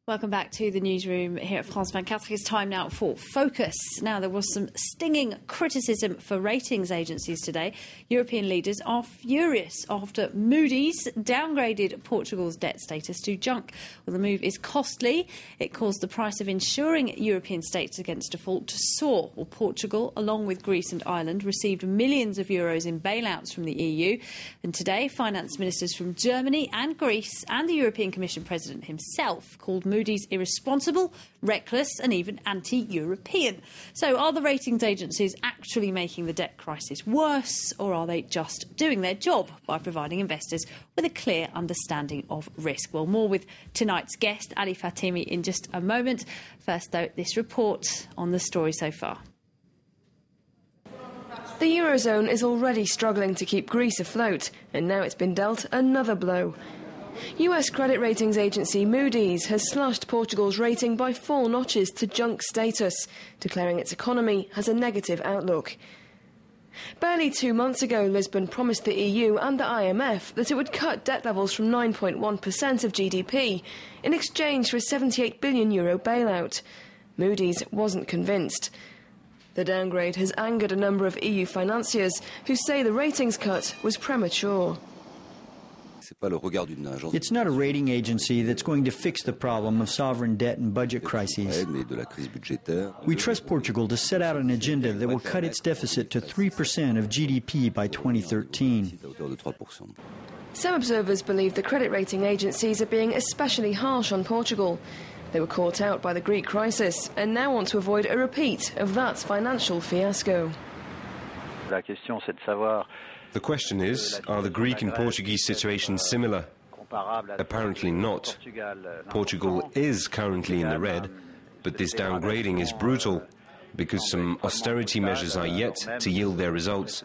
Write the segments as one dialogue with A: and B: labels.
A: Welcome back to the newsroom here at France 24. It's time now for Focus. Now, there was some stinging criticism for ratings agencies today. European leaders are furious after Moody's downgraded Portugal's debt status to junk. Well, the move is costly. It caused the price of insuring European states against default to soar. Well, Portugal, along with Greece and Ireland, received millions of euros in bailouts from the EU. And today, finance ministers from Germany and Greece and the European Commission president himself called Moody's irresponsible, reckless and even anti-European. So are the ratings agencies actually making the debt crisis worse, or are they just doing their job by providing investors with a clear understanding of risk? Well, more with tonight's guest, Ali Fatemi, in just a moment. First, though, this report on the story so far.
B: The Eurozone is already struggling to keep Greece afloat, and now it's been dealt another blow. US credit ratings agency Moody's has slashed Portugal's rating by 4 notches to junk status, declaring its economy has a negative outlook. Barely 2 months ago, Lisbon promised the EU and the IMF that it would cut debt levels from 9.1% of GDP in exchange for a €78 billion bailout. Moody's wasn't convinced. The downgrade has angered a number of EU financiers who say the ratings cut was premature.
C: It's not a rating agency that's going to fix the problem of sovereign debt and budget crises. We trust Portugal to set out an agenda that will cut its deficit to 3% of GDP by 2013.
B: Some observers believe the credit rating agencies are being especially harsh on Portugal. They were caught out by the Greek crisis and now want to avoid a repeat of that financial fiasco.
D: The question is, are the Greek and Portuguese situations similar? Apparently not. Portugal is currently in the red, but this downgrading is brutal because some austerity measures are yet to yield their results.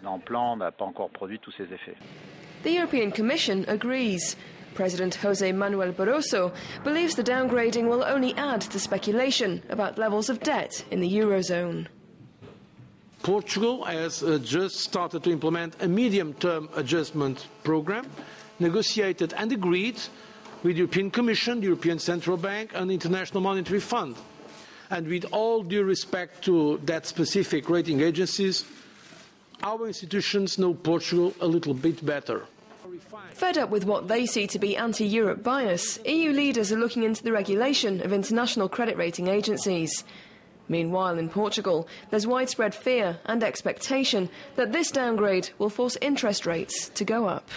B: The European Commission agrees. President José Manuel Barroso believes the downgrading will only add to speculation about levels of debt in the Eurozone.
E: Portugal has just started to implement a medium-term adjustment programme, negotiated and agreed with the European Commission, the European Central Bank and the International Monetary Fund. And with all due respect to that specific rating agencies, our institutions know Portugal a little bit better.
B: Fed up with what they see to be anti-Europe bias, EU leaders are looking into the regulation of international credit rating agencies. Meanwhile, in Portugal, there's widespread fear and expectation that this downgrade will force interest rates to go up.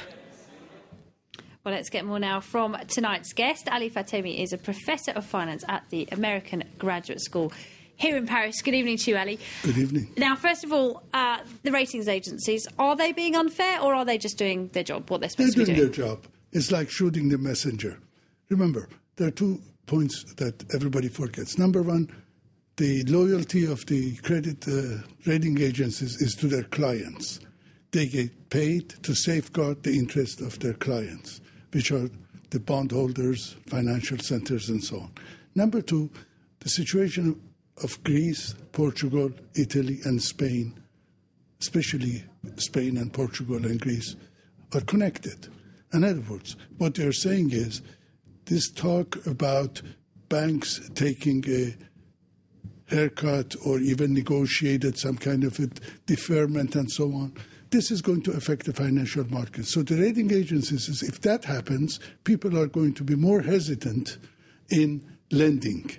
A: Well, let's get more now from tonight's guest. Ali Fatemi is a professor of finance at the American Graduate School here in Paris. Good evening to you, Ali.
F: Good evening.
A: Now, first of all, the ratings agencies, are they being unfair or are they just doing their job, what they're supposed to be doing?
F: They're doing their job. It's like shooting the messenger. Remember, there are 2 points that everybody forgets. Number one, the loyalty of the credit rating agencies is to their clients. They get paid to safeguard the interest of their clients, which are the bondholders, financial centers, and so on. Number 2, the situation of Greece, Portugal, Italy, and Spain, especially Spain and Portugal and Greece, are connected. In other words, what they're saying is this talk about banks taking a haircut or even negotiated some kind of a deferment and so on, this is going to affect the financial markets. So the rating agencies, if that happens, people are going to be more hesitant in lending.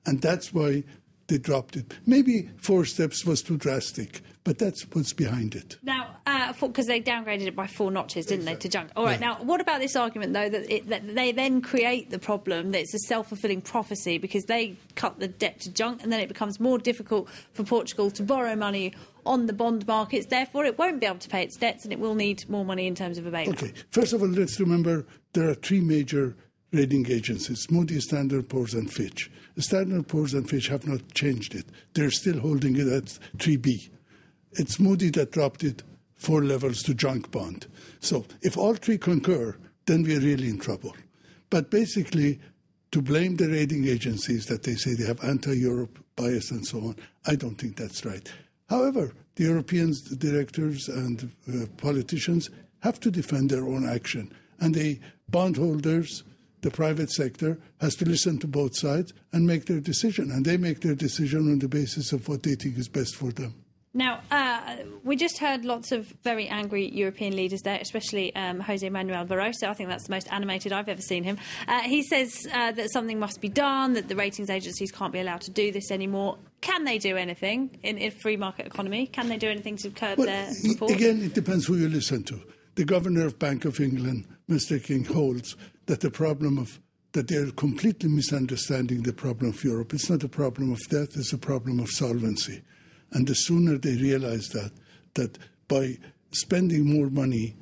F: And that's why they dropped it. Maybe 4 steps was too drastic, but that's what's behind it.
A: Now, because they downgraded it by 4 notches, didn't they, to junk? All right, Now, what about this argument, though, that they then create the problem that it's a self-fulfilling prophecy because they cut the debt to junk and then it becomes more difficult for Portugal to borrow money on the bond markets. Therefore, it won't be able to pay its debts and it will need more money in terms of a bailout.
F: Okay. First of all, let's remember there are 3 major rating agencies, Moody, Standard & Poor's and Fitch. Standard & Poor's and Fitch have not changed it. They're still holding it at 3B. It's Moody that dropped it 4 levels to junk bond. So if all 3 concur, then we're really in trouble. But basically, to blame the rating agencies that they say they have anti-Europe bias and so on, I don't think that's right. However, the European directors and politicians have to defend their own action. And the bondholders the private sector has to listen to both sides and make their decision. And they make their decision on the basis of what they think is best for them.
A: Now, we just heard lots of very angry European leaders there, especially Jose Manuel Barroso. I think that's the most animated I've ever seen him. He says that something must be done, that the ratings agencies can't be allowed to do this anymore. Can they do anything in a free market economy? Can they do anything to curb their support?
F: Again, it depends who you listen to. The Governor of Bank of England, Mr. King, holds that that they're completely misunderstanding the problem of Europe. It's not a problem of debt, it's a problem of solvency. And the sooner they realize that by spending more money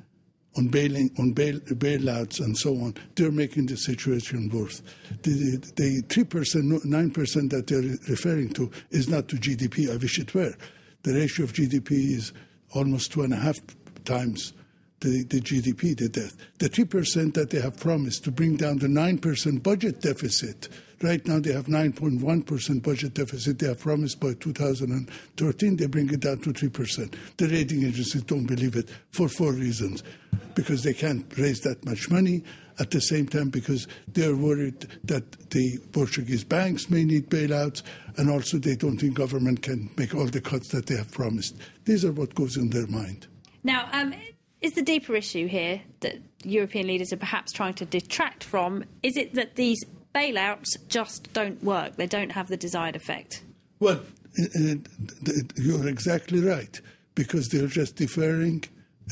F: on bailouts and so on, they're making the situation worse. The 3%, 9% that they're referring to is not to GDP. I wish it were. The ratio of GDP is almost 2.5 times the GDP, the debt. The 3% that they have promised to bring down the 9% budget deficit. Right now they have 9.1% budget deficit. They have promised by 2013 they bring it down to 3%. The rating agencies don't believe it for 4 reasons. Because they can't raise that much money. At the same time, because they're worried that the Portuguese banks may need bailouts, and also they don't think government can make all the cuts that they have promised. These are what goes in their mind.
A: Now, is the deeper issue here that European leaders are perhaps trying to detract from, is it that these bailouts just don't work? They don't have the desired effect?
F: Well, you're exactly right, because they're just deferring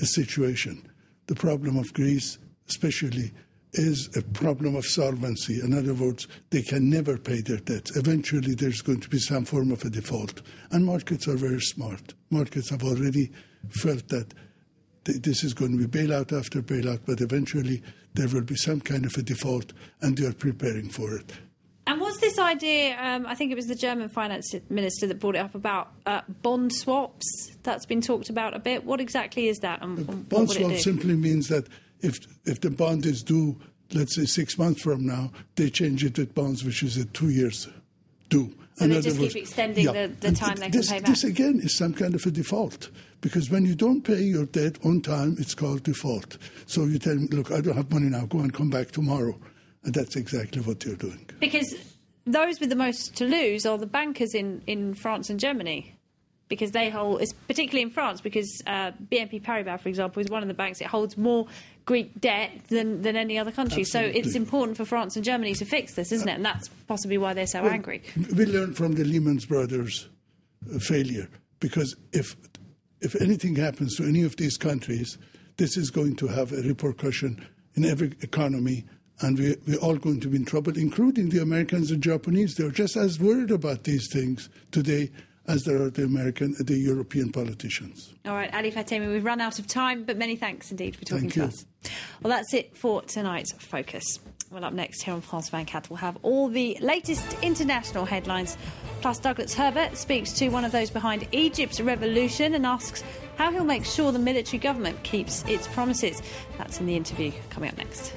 F: a situation. The problem of Greece, especially, is a problem of solvency. In other words, they can never pay their debts. Eventually, there's going to be some form of a default. And markets are very smart. Markets have already felt that this is going to be bailout after bailout, but eventually there will be some kind of a default, and they are preparing for it.
A: And what's this idea, I think it was the German finance minister that brought it up, about bond swaps? That's been talked about a bit. What exactly is that? And
F: bond swap simply means that if the bond is due, let's say 6 months from now, they change it with bonds which is at 2 years due.
A: So they just keep extending the time they can pay back?
F: This, again, is some kind of a default. Because when you don't pay your debt on time, it's called default. So you tell them, look, I don't have money now, go and come back tomorrow. And that's exactly what they're doing.
A: Because those with the most to lose are the bankers in France and Germany. Because they hold, particularly in France, because BNP Paribas, for example, is one of the banks that holds more Greek debt than any other country. Absolutely. So it's important for France and Germany to fix this, isn't it? And that's possibly why they're so angry.
F: We learned from the Lehman Brothers failure, because if anything happens to any of these countries, this is going to have a repercussion in every economy, and we're all going to be in trouble, including the Americans and Japanese. They're just as worried about these things today as there are the European politicians.
A: All right, Ali Fatemi, we've run out of time, but many thanks indeed for talking to us. Well, that's it for tonight's Focus. Well, up next here on France 24, we'll have all the latest international headlines. Plus, Douglas Herbert speaks to one of those behind Egypt's revolution and asks how he'll make sure the military government keeps its promises. That's in the interview coming up next.